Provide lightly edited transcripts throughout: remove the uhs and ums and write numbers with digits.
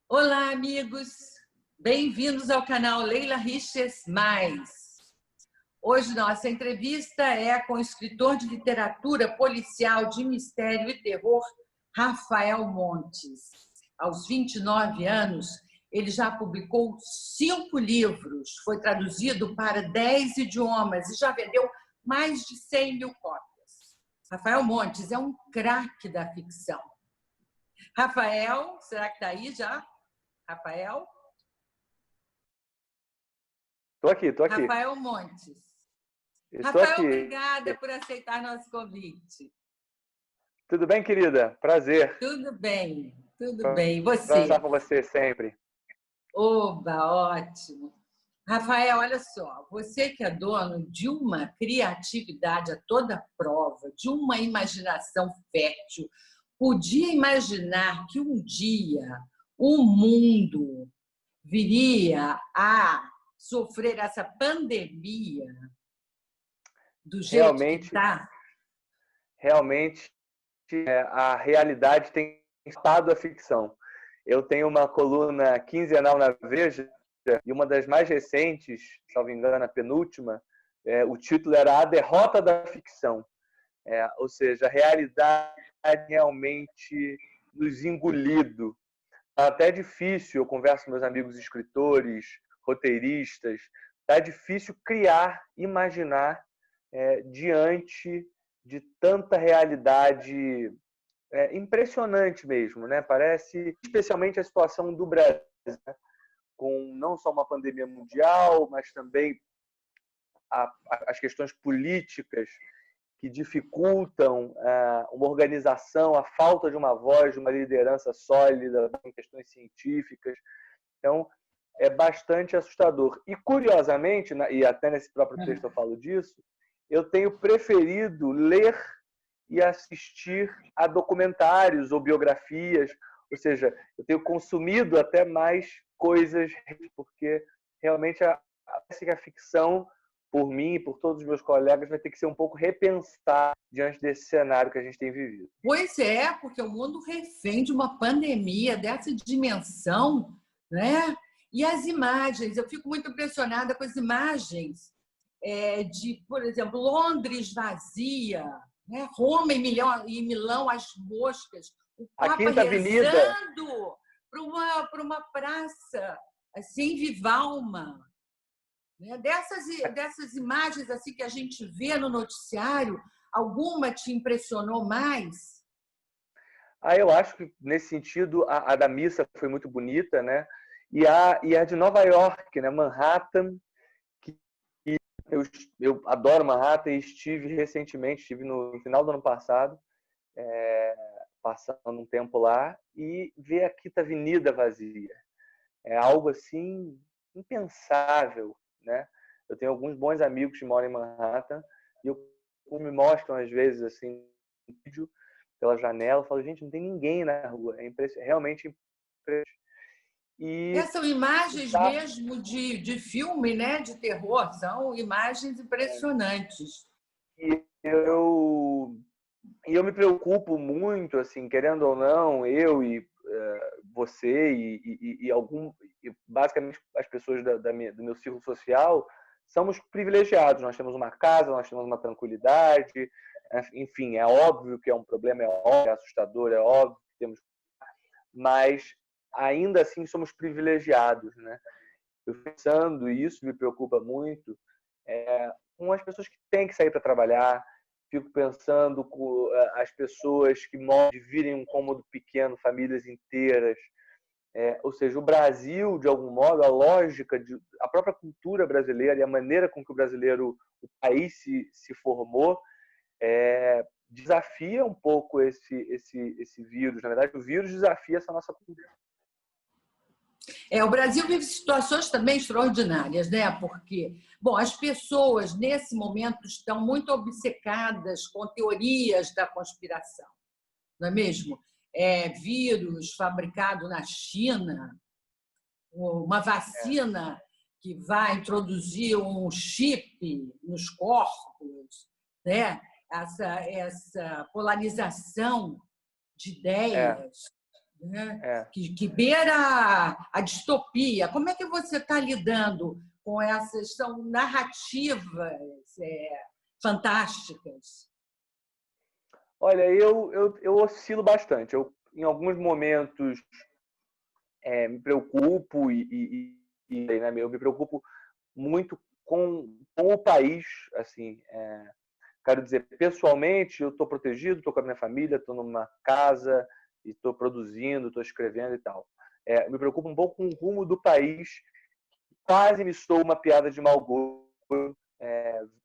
Olá, amigos! Bem-vindos ao canal Leila Riches Mais. Hoje nossa entrevista é com o escritor de literatura policial de mistério e terror, Rafael Montes. Aos 29 anos, ele já publicou 5 livros, foi traduzido para 10 idiomas e já vendeu mais de 100 mil cópias. Rafael Montes é um craque da ficção. Rafael, será que está aí já? Rafael? Estou aqui. Rafael Montes. Estou Rafael, aqui. obrigada por aceitar nosso convite. Tudo bem, querida? Prazer. Tudo bem. E você? Conversar com você sempre. Oba, ótimo. Rafael, olha só, você que é dono de uma criatividade a toda prova, de uma imaginação fértil, podia imaginar que um dia o mundo viria a sofrer essa pandemia do jeito que está? Realmente, a realidade tem estado a ficção. Eu tenho uma coluna quinzenal na Veja e uma das mais recentes, salvo engano, a penúltima, o título era A Derrota da Ficção. Ou seja, a realidade realmente nos engolido. Está até difícil, eu converso com meus amigos escritores, roteiristas, está difícil criar, imaginar diante de tanta realidade impressionante mesmo, né? Parece, especialmente a situação do Brasil, né? Com não só uma pandemia mundial, mas também as questões políticas que dificultam uma organização, a falta de uma voz, de uma liderança sólida em questões científicas. Então, é bastante assustador. E, curiosamente, e até nesse próprio texto eu falo disso, eu tenho preferido ler e assistir a documentários ou biografias, ou seja, eu tenho consumido até mais coisas, porque realmente parece que a ficção, por mim e por todos os meus colegas, vai ter que ser um pouco repensada diante desse cenário que a gente tem vivido. Pois é, porque o mundo refém de uma pandemia dessa dimensão, né? E as imagens, eu fico muito impressionada com as imagens de, por exemplo, Londres vazia, né? Roma e Milão às moscas, o Papa rezando para uma praça, assim, Vivalma. Dessas imagens assim que a gente vê no noticiário, alguma te impressionou mais? Eu acho que, nesse sentido, a da missa foi muito bonita, né? E a de Nova York, né? Manhattan, que eu adoro Manhattan e estive no final do ano passado, passando um tempo lá, e ver a Quinta Avenida vazia. É algo assim impensável, né? Eu tenho alguns bons amigos que moram em Manhattan e me mostram às vezes assim um vídeo pela janela, eu falo, gente, não tem ninguém na rua, realmente impressionante. São imagens mesmo de filme, né? De terror, são imagens impressionantes. E eu me preocupo muito, assim, querendo ou não, eu e você e basicamente as pessoas do meu círculo social somos privilegiados. Nós temos uma casa, nós temos uma tranquilidade, enfim, é óbvio que é um problema, é óbvio, é assustador, é óbvio que temos, mas ainda assim somos privilegiados, né? Eu pensando, e isso me preocupa muito, com as pessoas que têm que sair para trabalhar. Fico pensando com as pessoas que dividem um cômodo pequeno, famílias inteiras. Ou seja, o Brasil, de algum modo, a lógica, a própria cultura brasileira e a maneira com que o país se formou, desafia um pouco esse vírus. Na verdade, o vírus desafia essa nossa cultura. O Brasil vive situações também extraordinárias, né? Porque, bom, as pessoas nesse momento estão muito obcecadas com teorias da conspiração, não é mesmo? Vírus fabricado na China, uma vacina que vai introduzir um chip nos corpos, né? Essa polarização de ideias, né? Que beira a distopia. Como é que você está lidando com essas são narrativas fantásticas? Olha, eu oscilo bastante. Em alguns momentos, me preocupo né, eu me preocupo muito com o país, assim, quero dizer, pessoalmente eu estou protegido, estou com a minha família, estou numa casa e estou produzindo, estou escrevendo e tal. Me preocupo um pouco com o rumo do país. Quase me soou uma piada de mau gosto.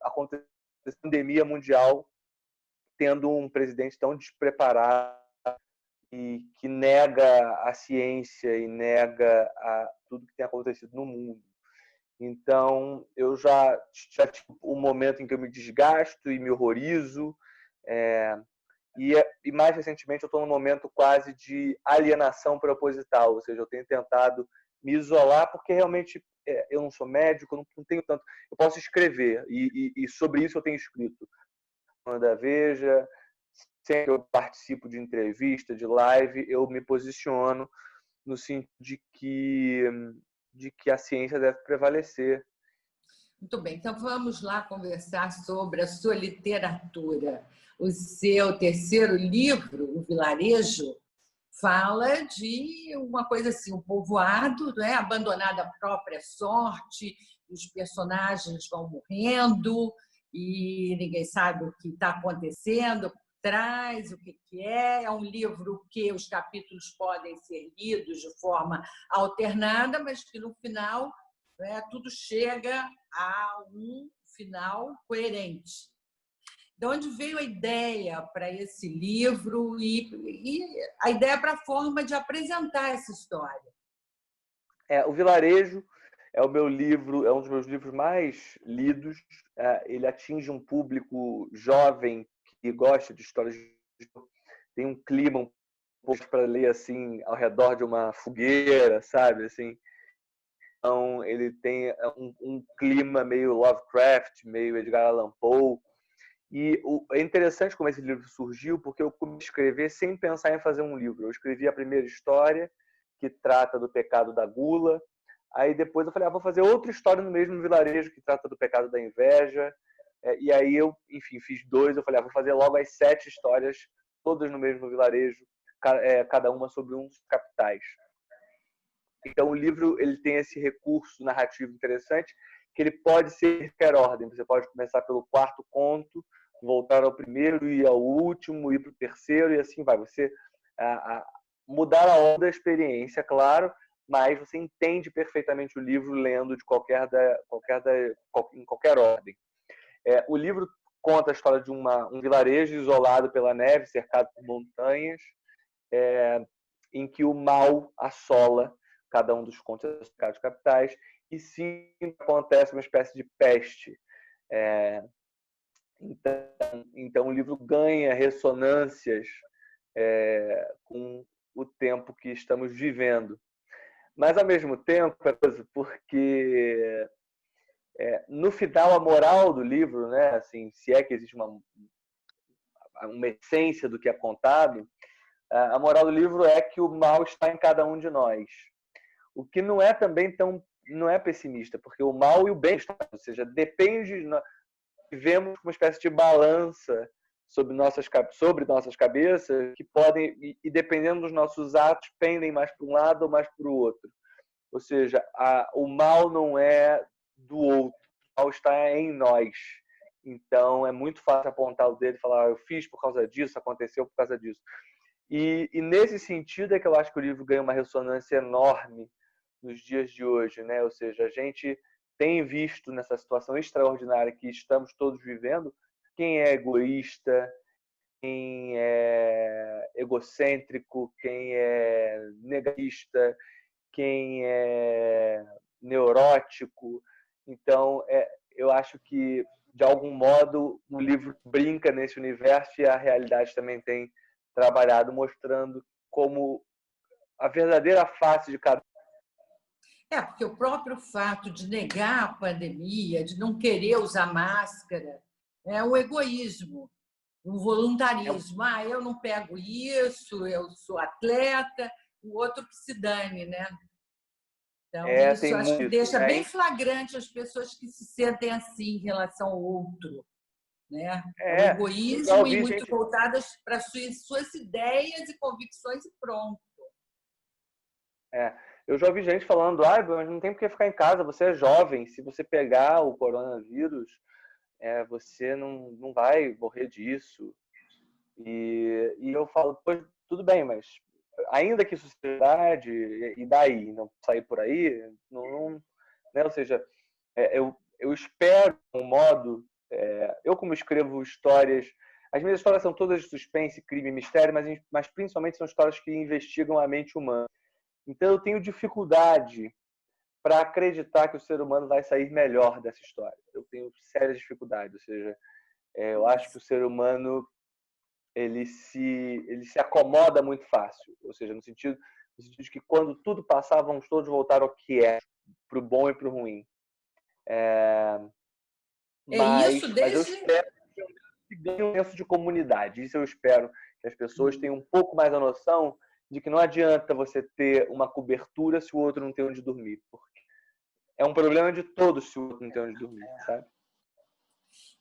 Aconteceu pandemia mundial, tendo um presidente tão despreparado e que nega a ciência e nega tudo que tem acontecido no mundo. Então, eu já tive um momento em que eu me desgasto e me horrorizo. E mais recentemente, eu estou num momento quase de alienação proposital, ou seja, eu tenho tentado me isolar porque realmente eu não sou médico, não tenho tanto. Eu posso escrever e sobre isso eu tenho escrito. Da Veja, sempre que eu participo de entrevista, de live, eu me posiciono no sentido de que a ciência deve prevalecer. Muito bem, então vamos lá conversar sobre a sua literatura. O seu terceiro livro, O Vilarejo, fala de uma coisa assim, um povoado, né, abandonado à própria sorte, os personagens vão morrendo e ninguém sabe o que está acontecendo por trás, o que é. É um livro que os capítulos podem ser lidos de forma alternada, mas que no final, né, tudo chega a um final coerente. De onde veio a ideia para esse livro e a ideia para a forma de apresentar essa história? O Vilarejo é o meu livro, é um dos meus livros mais lidos. Ele atinge um público jovem que gosta de histórias. Tem um clima um pouco para ler assim ao redor de uma fogueira, sabe, assim. Então ele tem um clima meio Lovecraft, meio Edgar Allan Poe. E é interessante como esse livro surgiu, porque eu comecei a escrever sem pensar em fazer um livro. Eu escrevi a primeira história, que trata do pecado da gula. Aí depois eu falei, vou fazer outra história no mesmo vilarejo, que trata do pecado da inveja. E aí eu, enfim, fiz 2. Eu falei, vou fazer logo as 7 histórias, todas no mesmo vilarejo, cada uma sobre um dos capitais. Então o livro ele tem esse recurso narrativo interessante, que ele pode ser em qualquer ordem. Você pode começar pelo 4º conto, voltar ao primeiro e ao último, ir para o terceiro e assim vai. Você mudar a ordem da experiência, claro, mas você entende perfeitamente o livro lendo de em qualquer ordem. O livro conta a história de um vilarejo isolado pela neve, cercado por montanhas, em que o mal assola cada um dos contos das capitais, e sim acontece uma espécie de peste. Então o livro ganha ressonâncias com o tempo que estamos vivendo. Mas, ao mesmo tempo, porque no final, a moral do livro, né, assim, se é que existe uma essência do que é contado, a moral do livro é que o mal está em cada um de nós. O que não é também não é pessimista, porque o mal e o bem estão, ou seja, depende, nós vivemos uma espécie de balança sobre nossas cabeças, que podem, e dependendo dos nossos atos, pendem mais para um lado ou mais para o outro. Ou seja, o mal não é do outro, o mal está em nós. Então, é muito fácil apontar o dedo e falar, eu fiz por causa disso, aconteceu por causa disso. E nesse sentido é que eu acho que o livro ganha uma ressonância enorme nos dias de hoje, né? Ou seja, a gente tem visto nessa situação extraordinária que estamos todos vivendo, quem é egoísta, quem é egocêntrico, quem é negativista, quem é neurótico. Então, eu acho que, de algum modo, o livro brinca nesse universo e a realidade também tem trabalhado, mostrando como a verdadeira face de cada. Porque o próprio fato de negar a pandemia, de não querer usar máscara, é um egoísmo, um voluntarismo. Eu não pego isso, eu sou atleta, o outro que se dane, né? Então, isso Tem acho que muito isso, deixa né? bem flagrante as pessoas que se sentem assim em relação ao outro, né? É o Eu já egoísmo e ouvi muito gente. voltadas para suas ideias e convicções e pronto. Eu já ouvi gente falando, mas não tem por que ficar em casa, você é jovem, se você pegar o coronavírus, você não vai morrer disso. E eu falo, pois, tudo bem, mas ainda que isso seja verdade, e daí? Não sair por aí? Né? Ou seja, eu espero um modo. Eu, como escrevo histórias, as minhas histórias são todas de suspense, crime e mistério, mas principalmente são histórias que investigam a mente humana. Então eu tenho dificuldade para acreditar que o ser humano vai sair melhor dessa história. Eu tenho sérias dificuldades, ou seja, eu acho que o ser humano ele se acomoda muito fácil, ou seja, no sentido de que quando tudo passar, vamos todos voltar ao que é, para o bom e para o ruim. É isso Mas eu desde. espero que ganhe um senso de comunidade. Isso eu espero que as pessoas tenham um pouco mais a noção de que não adianta você ter uma cobertura se o outro não tem onde dormir. Porque é um problema de todos se o outro não tem onde dormir, sabe?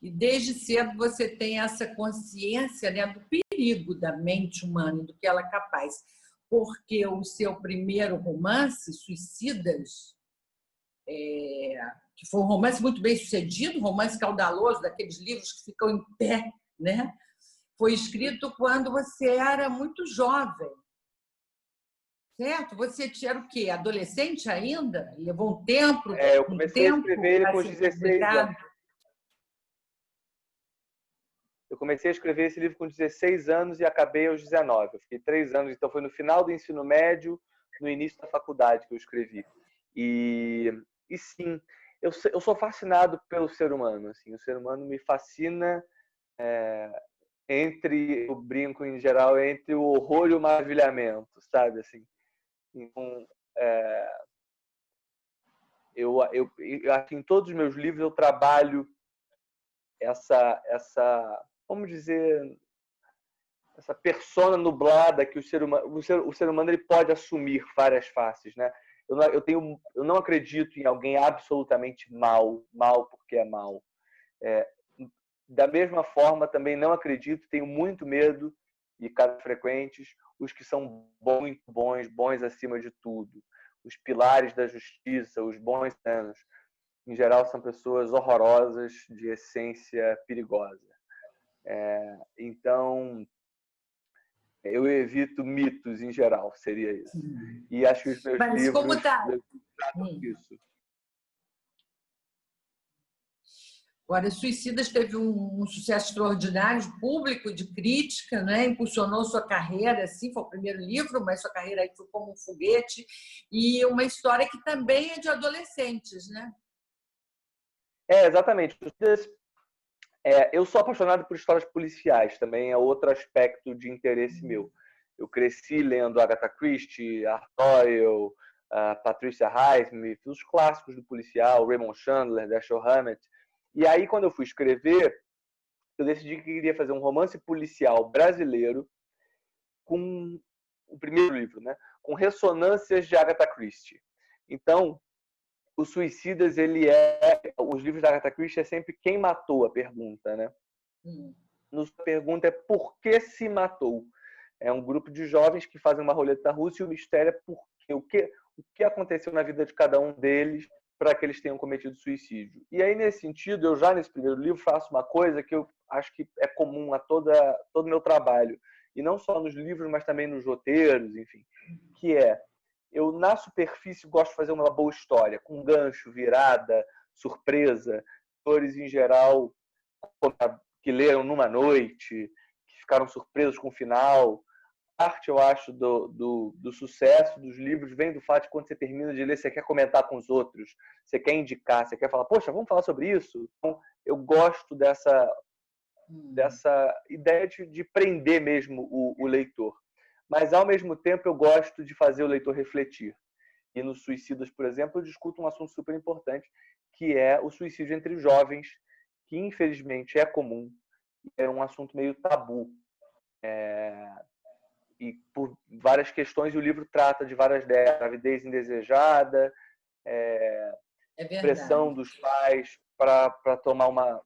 E desde cedo você tem essa consciência, né, do perigo da mente humana e do que ela é capaz. Porque o seu primeiro romance, Suicidas, que foi um romance muito bem sucedido, um romance caudaloso, daqueles livros que ficam em pé, né? Foi escrito quando você era muito jovem, certo? Você era o quê? Adolescente ainda? Levou Eu um comecei a tempo escrever ele para com os ser 16 publicado? anos. Eu comecei a escrever esse livro com 16 anos e acabei aos 19. Eu fiquei 3 anos, então foi no final do ensino médio, no início da faculdade que eu escrevi. E sim, eu sou fascinado pelo ser humano. Assim, o ser humano me fascina eu brinco em geral, entre o horror e o maravilhamento, sabe? Assim, então, eu acho que em todos os meus livros eu trabalho vamos dizer, essa persona nublada que o ser humano ele pode assumir várias faces, né? Eu não acredito em alguém absolutamente mal porque é mal. Da mesma forma, também não acredito, tenho muito medo e casos frequentes os que são bons acima de tudo, os pilares da justiça, os bons anos. Em geral, são pessoas horrorosas, de essência perigosa. Então, eu evito mitos em geral, seria isso. E acho que os meus Mas como livros está? tratam disso. Agora, Suicidas teve um sucesso extraordinário de público, de crítica, né? Impulsionou sua carreira, assim, foi o primeiro livro, mas sua carreira aí foi como um foguete, e uma história que também é de adolescentes, né? Exatamente. Eu sou apaixonado por histórias policiais, também é outro aspecto de interesse meu. Eu cresci lendo Agatha Christie, Arthur Doyle, Patricia Highsmith, os clássicos do policial, Raymond Chandler, Dashiell Hammett. E aí, quando eu fui escrever, eu decidi que queria fazer um romance policial brasileiro com o primeiro livro, né? Com ressonâncias de Agatha Christie. Então, o Suicidas, os livros da Agatha Christie é sempre quem matou a pergunta, né? A pergunta é por que se matou? É um grupo de jovens que fazem uma roleta russa e o mistério é o que aconteceu na vida de cada um deles para que eles tenham cometido suicídio. E aí, nesse sentido, eu já nesse primeiro livro faço uma coisa que eu acho que é comum a todo o meu trabalho, e não só nos livros, mas também nos roteiros, enfim, que eu, na superfície, gosto de fazer uma boa história, com gancho, virada, surpresa, atores em geral que leram numa noite, que ficaram surpresos com o final. Parte, eu acho, do sucesso dos livros vem do fato de quando você termina de ler, você quer comentar com os outros, você quer indicar, você quer falar, poxa, vamos falar sobre isso? Então, eu gosto dessa ideia de prender mesmo o leitor. Mas, ao mesmo tempo, eu gosto de fazer o leitor refletir. E nos Suicidas, por exemplo, eu discuto um assunto super importante, que é o suicídio entre jovens, que infelizmente é comum, é um assunto meio tabu. E por várias questões, e o livro trata de várias delas: gravidez indesejada, É pressão verdade. dos pais para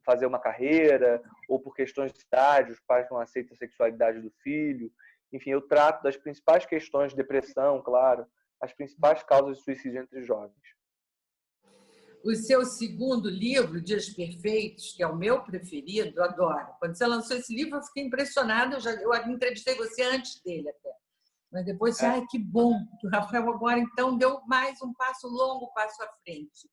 fazer uma carreira, ou por questões de idade, os pais não aceitam a sexualidade do filho. Enfim, eu trato das principais questões, depressão, claro, as principais causas de suicídio entre jovens. O seu segundo livro, Dias Perfeitos, que é o meu preferido, eu adoro. Quando você lançou esse livro, eu fiquei impressionada. Eu entrevistei você antes dele até. Mas depois, ai, que bom que o Rafael agora, então, deu mais um passo longo, passo à frente.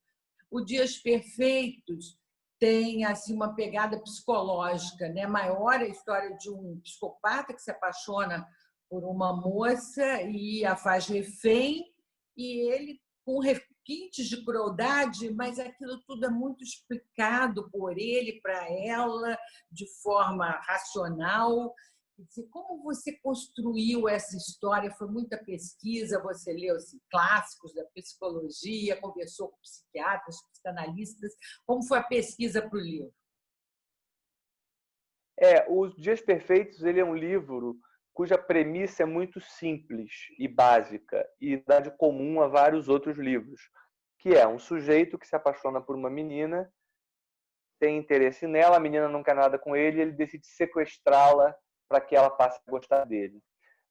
O Dias Perfeitos tem assim uma pegada psicológica, né? Maior a história de um psicopata que se apaixona por uma moça e a faz refém, e ele com requintes de crueldade, mas aquilo tudo é muito explicado por ele para ela de forma racional. Como você construiu essa história? Foi muita pesquisa, você leu assim, clássicos da psicologia, conversou com psiquiatras, psicanalistas. Como foi a pesquisa para o livro? Os Dias Perfeitos, ele é um livro cuja premissa é muito simples e básica, e dá de comum a vários outros livros, que é um sujeito que se apaixona por uma menina, tem interesse nela, a menina não quer nada com ele, ele decide sequestrá-la para que ela passe a gostar dele.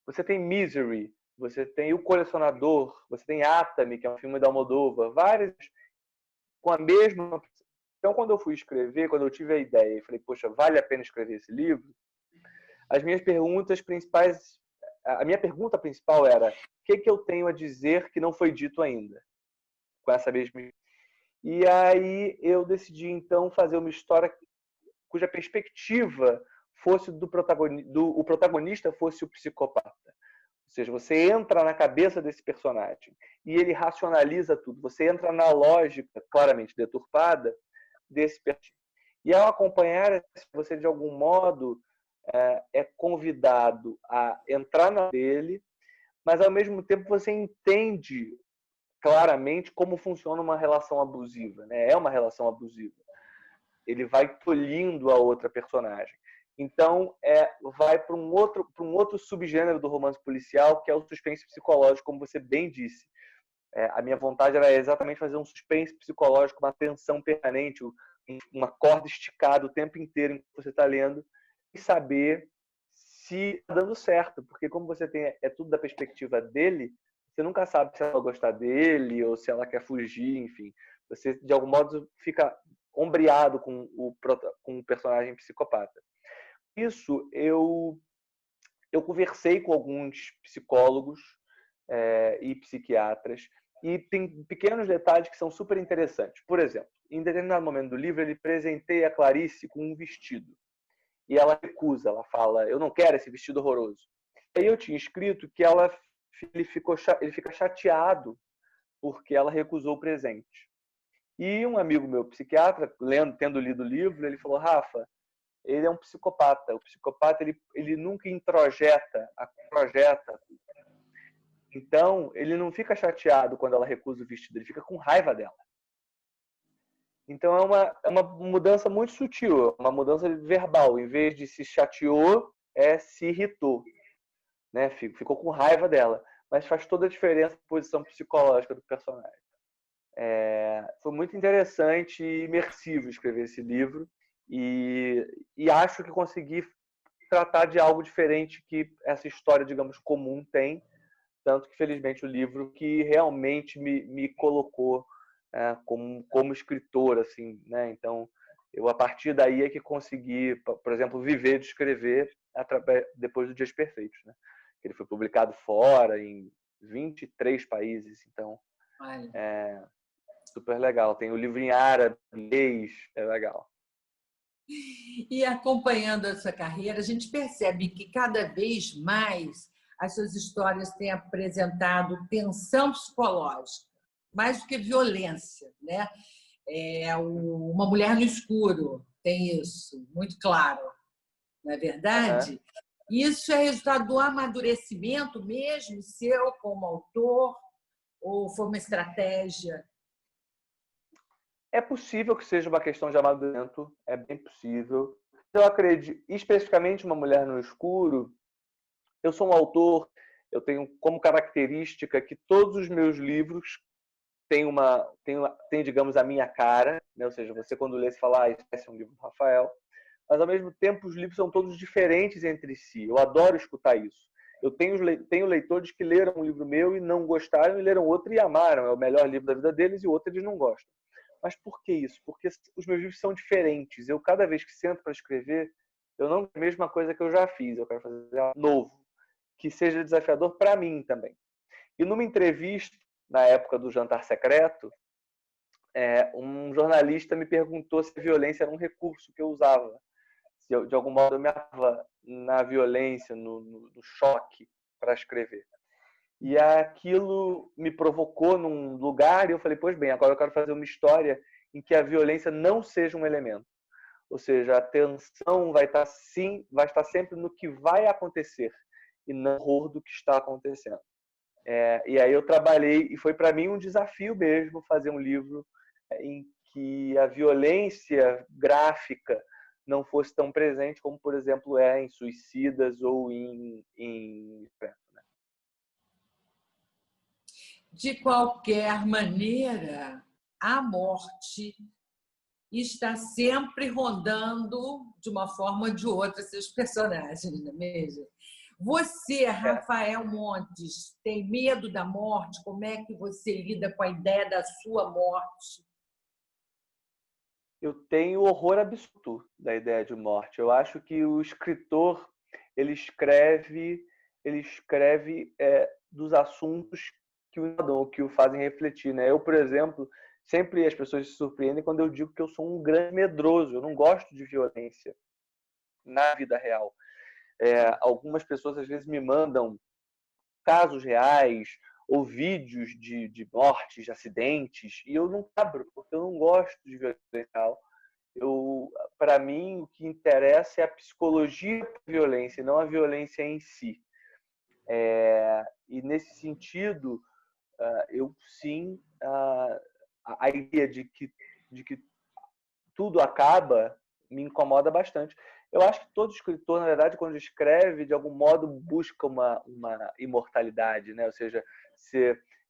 Você tem Misery, você tem O Colecionador, você tem Atami, que é um filme da Almodóvar, vários com a mesma. Então, quando eu fui escrever, quando eu tive a ideia e falei, poxa, vale a pena escrever esse livro, as minhas perguntas principais, a minha pergunta principal era: o que eu tenho a dizer que não foi dito ainda? Com essa mesma. E aí eu decidi então fazer uma história cuja perspectiva fosse o protagonista fosse o psicopata. Ou seja, você entra na cabeça desse personagem e ele racionaliza tudo. Você entra na lógica, claramente deturpada, desse personagem. E ao acompanhar, você de algum modo é convidado a entrar na dele, mas ao mesmo tempo você entende claramente como funciona uma relação abusiva, né? É uma relação abusiva. Ele vai tolhindo a outra personagem. Então, vai para um outro subgênero do romance policial, que é o suspense psicológico, como você bem disse. A minha vontade era exatamente fazer um suspense psicológico, uma tensão permanente, uma corda esticada o tempo inteiro enquanto você está lendo, e saber se está dando certo, porque como você tem tudo da perspectiva dele, você nunca sabe se ela vai gostar dele ou se ela quer fugir, enfim. Você, de algum modo, fica ombreado com o personagem psicopata. Isso eu conversei com alguns psicólogos e psiquiatras, e tem pequenos detalhes que são super interessantes. Por exemplo, em determinado momento do livro, ele presenteia a Clarice com um vestido. E ela recusa, ela fala, eu não quero esse vestido horroroso. Aí eu tinha escrito que ele fica chateado porque ela recusou o presente. E um amigo meu, psiquiatra, tendo lido o livro, ele falou, Rafa, ele é um psicopata. O psicopata, ele nunca projeta. Então, ele não fica chateado quando ela recusa o vestido, ele fica com raiva dela. Então, é uma mudança muito sutil, uma mudança verbal. Em vez de se chateou, se irritou. Né? Ficou com raiva dela. Mas faz toda a diferença na posição psicológica do personagem. Foi muito interessante e imersivo escrever esse livro. E acho que consegui tratar de algo diferente que essa história, digamos, comum tem. Tanto que, felizmente, o livro que realmente me colocou como escritor, assim, né? Então, a partir daí é que consegui, por exemplo, viver de escrever depois do Dias Perfeitos, né? Ele foi publicado fora, em 23 países, então é super legal. Tem o livro em árabe, inglês, é legal. E acompanhando a sua carreira, a gente percebe que cada vez mais as suas histórias têm apresentado tensão psicológica, mais do que violência, né? Uma Mulher no Escuro tem isso, muito claro, não é verdade? Isso é resultado do amadurecimento mesmo seu como autor, Ou foi uma estratégia? É possível que seja uma questão de amadurecimento, é bem possível. Eu acredito, especificamente Uma Mulher no Escuro, eu sou um autor, eu tenho como característica que todos os meus livros têm, digamos, a minha cara, né? Ou seja, você quando lê, você fala, esse é um livro do Rafael, mas ao mesmo tempo os livros são todos diferentes entre si. Eu adoro escutar isso. Eu tenho leitores que leram um livro meu e não gostaram, e leram outro e amaram. É o melhor livro da vida deles, e o outro eles não gostam. Mas por que isso? Porque os meus livros são diferentes. Eu, cada vez que sento para escrever, eu não quero a mesma coisa que eu já fiz. Eu quero fazer algo novo, que seja desafiador para mim também. E numa entrevista, na época do Jantar Secreto, um jornalista me perguntou se a violência era um recurso que eu usava. Se eu, de algum modo, eu me atava na violência, no choque para escrever. E aquilo me provocou num lugar e eu falei, pois bem, agora eu quero fazer uma história em que a violência não seja um elemento. Ou seja, a atenção vai estar sempre no que vai acontecer e não no horror do que está acontecendo. E aí eu trabalhei, e foi para mim um desafio mesmo fazer um livro em que a violência gráfica não fosse tão presente como, por exemplo, em Suicidas ou em De qualquer maneira, a morte está sempre rondando, de uma forma ou de outra, seus personagens, não é mesmo? Você, Rafael Montes, tem medo da morte? Como é que você lida com a ideia da sua morte? Eu tenho horror absoluto da ideia de morte. Eu acho que o escritor ele escreve dos assuntos que o fazem refletir, né? Eu, por exemplo, sempre as pessoas se surpreendem quando eu digo que eu sou um grande medroso. Eu não gosto de violência na vida real. Algumas pessoas às vezes me mandam casos reais ou vídeos de mortes, de acidentes, e eu não abro, porque eu não gosto de violência real. Para mim, o que interessa é a psicologia da violência, não a violência em si. E nesse sentido, eu sim, a ideia de que tudo acaba me incomoda bastante. Eu acho que todo escritor, na verdade, quando escreve, de algum modo busca uma imortalidade, né? Ou seja,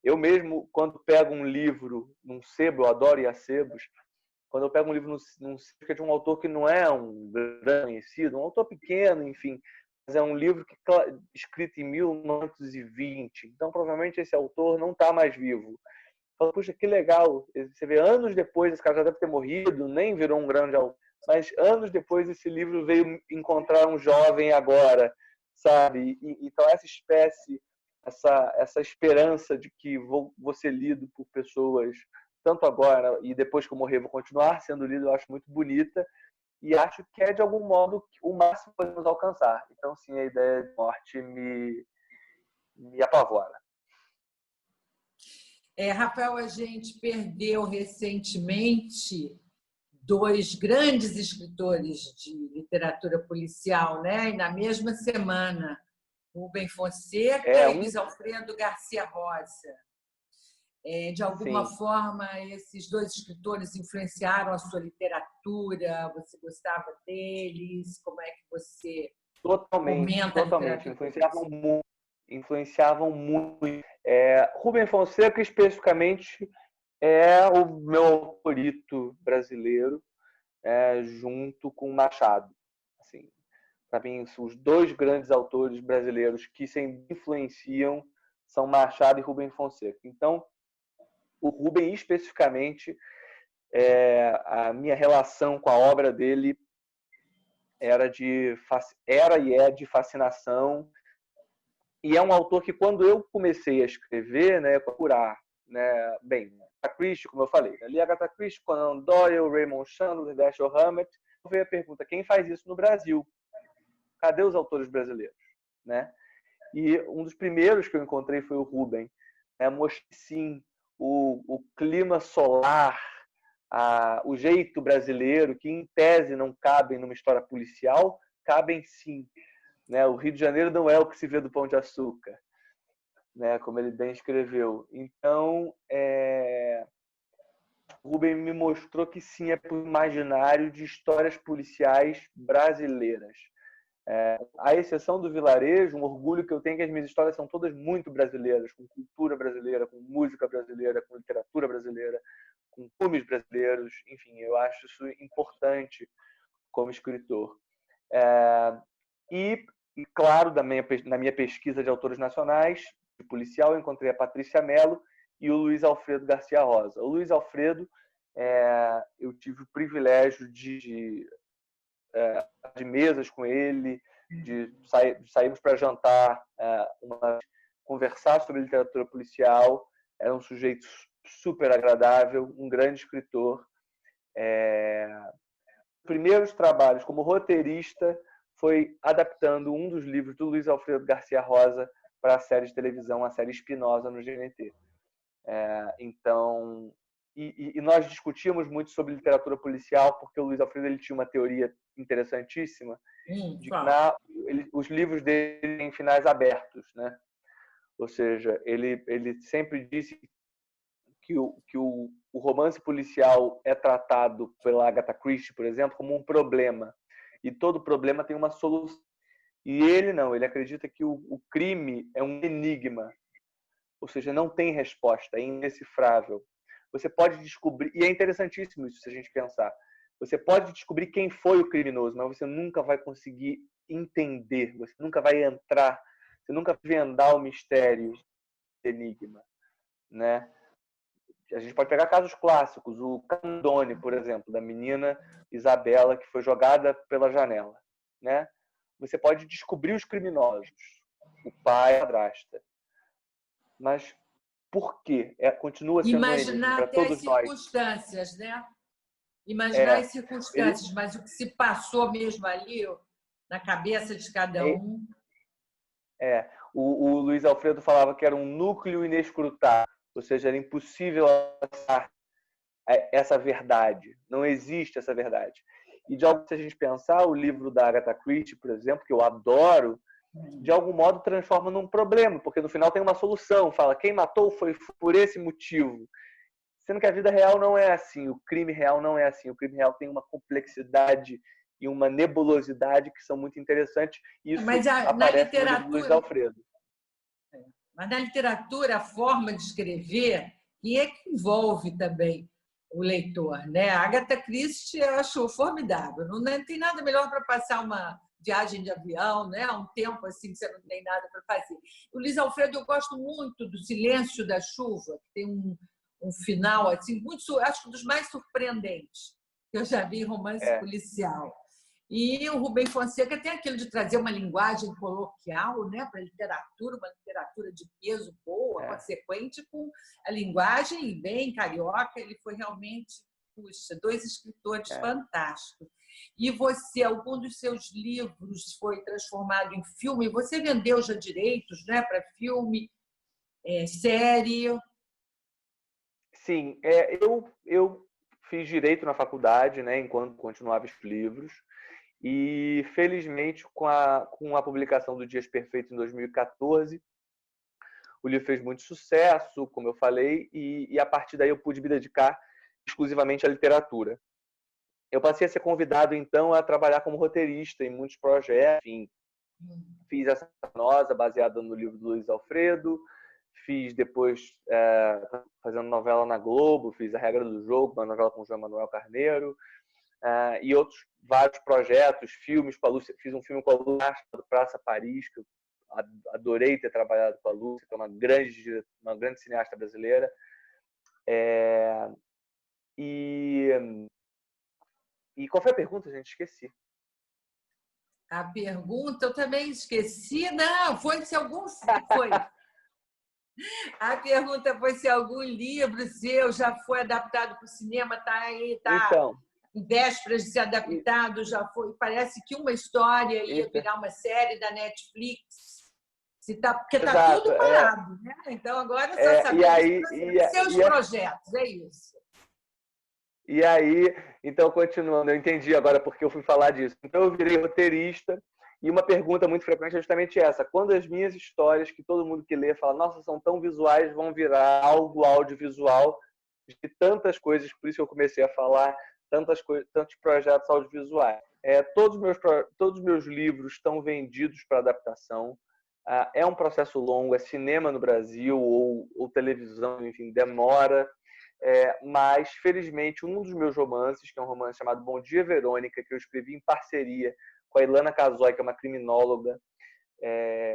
eu mesmo, quando pego um livro num sebo, eu adoro ir a sebos, quando eu pego um livro num sebo que é de um autor que não é um grande conhecido, um autor pequeno, enfim, mas é um livro escrito em 1920, então provavelmente esse autor não está mais vivo. Fala, puxa, que legal. Você vê, anos depois, esse cara já deve ter morrido, nem virou um grande autor. Mas anos depois, esse livro veio encontrar um jovem agora, sabe? Então, essa espécie, essa esperança de que vou ser lido por pessoas, tanto agora e depois que eu morrer, vou continuar sendo lido, eu acho muito bonita. E acho que é, de algum modo, o máximo que podemos alcançar. Então, sim, a ideia de morte me apavora. Rafael, a gente perdeu recentemente dois grandes escritores de literatura policial, né? E na mesma semana, Rubem Fonseca e Luiz Alfredo Garcia Rosa. De alguma forma, esses dois escritores influenciaram a sua literatura? Você gostava deles? Como é que você comenta a literatura? Influenciavam muito. Rubem Fonseca, especificamente, é o meu favorito brasileiro, junto com Machado. Assim, para mim, os dois grandes autores brasileiros que se influenciam são Machado e Rubem Fonseca. Então, o Rubem, especificamente, a minha relação com a obra dele era e é de fascinação. E é um autor que, quando eu comecei a escrever, procurar, bem, Agatha Christie, como eu falei, ali Agatha Christie, Conan Doyle, Raymond Chandler, Dashiell Hammett, veio a pergunta: quem faz isso no Brasil? Cadê os autores brasileiros? Né? E um dos primeiros que eu encontrei foi o Rubem. Mostrei, sim, o clima solar, o jeito brasileiro, que em tese não cabem numa história policial, cabem sim. O Rio de Janeiro não é o que se vê do Pão de Açúcar. né? Como ele bem escreveu. Então, Rubem me mostrou que sim, é o imaginário de histórias policiais brasileiras. À exceção do Vilarejo, um orgulho que eu tenho é que as minhas histórias são todas muito brasileiras, com cultura brasileira, com música brasileira, com literatura brasileira, com filmes brasileiros. Enfim, eu acho isso importante como escritor. E claro, na minha pesquisa de autores nacionais, de policial, eu encontrei a Patrícia Mello e o Luiz Alfredo Garcia Rosa. O Luiz Alfredo, eu tive o privilégio de mesas com ele, de sairmos para jantar, conversar sobre literatura policial. Era um sujeito super agradável, um grande escritor. Primeiros trabalhos como roteirista foi adaptando um dos livros do Luiz Alfredo Garcia Rosa para a série de televisão, a série Espinosa no GNT. Então, nós discutíamos muito sobre literatura policial, porque o Luiz Alfredo ele tinha uma teoria interessantíssima de que os livros dele têm finais abertos, né? Ou seja, ele sempre disse que o romance policial é tratado pela Agatha Christie, por exemplo, como um problema. E todo problema tem uma solução. E ele não, ele acredita que o crime é um enigma. Ou seja, não tem resposta, é indecifrável. Você pode descobrir, e é interessantíssimo isso se a gente pensar, você pode descobrir quem foi o criminoso, mas você nunca vai conseguir entender, você nunca vai entrar, você nunca vai vendar o mistério do enigma, né? A gente pode pegar casos clássicos, o Candone, por exemplo, da menina Isabela que foi jogada pela janela, né? Você pode descobrir os criminosos, o pai, a madrasta, mas por quê? Continua sendo um enigma Imaginar para até as todos nós. circunstâncias, né? Imaginar as circunstâncias, mas o que se passou mesmo ali na cabeça de cada um. O Luiz Alfredo falava que era um núcleo inescrutável, ou seja, era impossível alcançar essa verdade. Não existe essa verdade. E de algo, se a gente pensar, o livro da Agatha Christie, por exemplo, que eu adoro, de algum modo transforma num problema, porque no final tem uma solução, fala quem matou foi por esse motivo. Sendo que a vida real não é assim, o crime real não é assim, o crime real tem uma complexidade e uma nebulosidade que são muito interessantes, e isso aparece no livro do Luiz Alfredo. Mas na literatura, a forma de escrever e é que envolve também o leitor, né? A Agatha Christie eu acho formidável, não tem nada melhor para passar uma viagem de avião, né? Um tempo assim que você não tem nada para fazer. O Luiz Alfredo eu gosto muito do Silêncio da Chuva, que tem um final assim muito, acho que dos mais surpreendentes que eu já vi em romance policial. E o Rubem Fonseca tem aquilo de trazer uma linguagem coloquial, né, para a literatura, uma literatura de peso boa, consequente com a linguagem bem carioca. Ele foi realmente, puxa, dois escritores fantásticos. E você, algum dos seus livros foi transformado em filme? Você vendeu já direitos, né, para filme, série? Sim, eu fiz direito na faculdade, né, enquanto continuava os livros. E, felizmente, com a publicação do Dias Perfeitos em 2014, o livro fez muito sucesso, como eu falei, e a partir daí eu pude me dedicar exclusivamente à literatura. Eu passei a ser convidado, então, a trabalhar como roteirista em muitos projetos. Enfim, fiz essa Nosa, baseada no livro do Luiz Alfredo, fiz depois, fazendo novela na Globo, fiz A Regra do Jogo, uma novela com o João Manuel Carneiro, e outros vários projetos, filmes com a Lúcia. Fiz um filme com a Lúcia do Praça Paris, que eu adorei ter trabalhado com a Lúcia, que é uma grande cineasta brasileira. E qual foi a pergunta, gente? Esqueci. A pergunta eu também esqueci. Não, foi se algum... Foi. A pergunta foi se algum livro seu já foi adaptado para o cinema, está aí, está então, em vésperas de ser adaptado, já foi. Parece que uma história ia virar uma série da Netflix. Porque está tudo parado, né? Então agora só sabemos seus projetos, é isso. E aí, então, continuando, eu entendi agora porque eu fui falar disso. Então, eu virei roteirista E uma pergunta muito frequente é justamente essa: quando as minhas histórias, que todo mundo que lê fala, nossa, são tão visuais, vão virar algo audiovisual de tantas coisas, por isso que eu comecei a falar tantos projetos audiovisuais. Todos os meus livros estão vendidos para adaptação. É um processo longo, é cinema no Brasil ou televisão, enfim, demora. Mas, felizmente, um dos meus romances, que é um romance chamado Bom Dia, Verônica, que eu escrevi em parceria com a Ilana Casoy, que é uma criminóloga,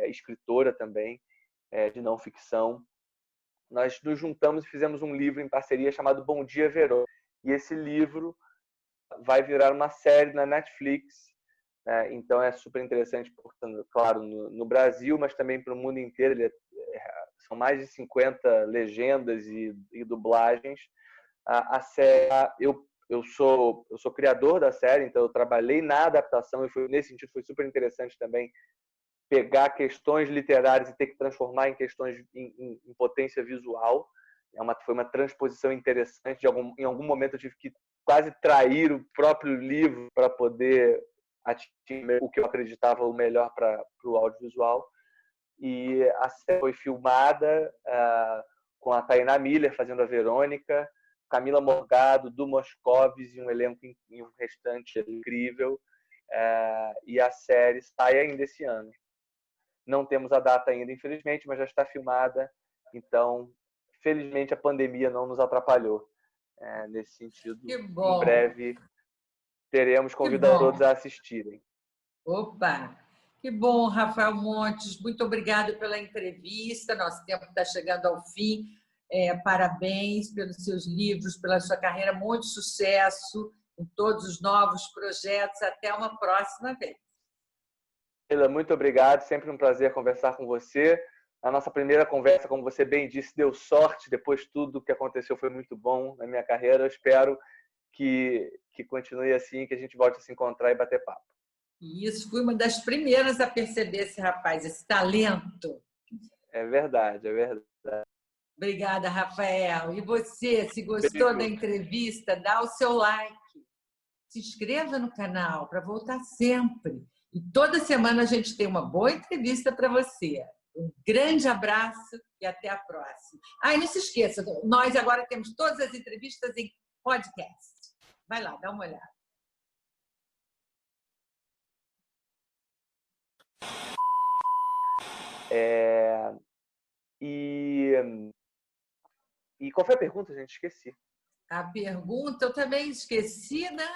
escritora também, de não ficção. Nós nos juntamos e fizemos um livro em parceria chamado Bom Dia, Verônica. E esse livro vai virar uma série na Netflix. Então é super interessante, claro, no Brasil, mas também para o mundo inteiro. São mais de 50 legendas e dublagens. A série, eu sou criador da série, então eu trabalhei na adaptação e nesse sentido foi super interessante também pegar questões literárias e ter que transformar em questões em potência visual. Foi uma transposição interessante. Em algum momento eu tive que quase trair o próprio livro para poder atingir o que eu acreditava o melhor para o audiovisual. E a série foi filmada com a Tainá Miller fazendo a Verônica, Camila Morgado, Du Moscovis e um elenco e um restante incrível. E a série sai ainda esse ano. Não temos a data ainda, infelizmente, mas já está filmada. Então, felizmente, a pandemia não nos atrapalhou nesse sentido. Que bom. Em breve, teremos convidado todos a assistirem. Opa! Que bom, Rafael Montes. Muito obrigado pela entrevista. Nosso tempo está chegando ao fim. Parabéns pelos seus livros, pela sua carreira. Muito sucesso em todos os novos projetos. Até uma próxima vez. Muito obrigado. Sempre um prazer conversar com você. A nossa primeira conversa, como você bem disse, deu sorte. Depois, tudo que aconteceu foi muito bom na minha carreira. Eu espero que continue assim, que a gente volte a se encontrar e bater papo. E isso, fui uma das primeiras a perceber esse rapaz, esse talento. É verdade, é verdade. Obrigada, Rafael. E você, se gostou da entrevista, dá o seu like. Se inscreva no canal para voltar sempre. E toda semana a gente tem uma boa entrevista para você. Um grande abraço e até a próxima. E não se esqueça, nós agora temos todas as entrevistas em podcast. Vai lá, dá uma olhada. E qual foi a pergunta, gente? Esqueci. A pergunta eu também esqueci, né?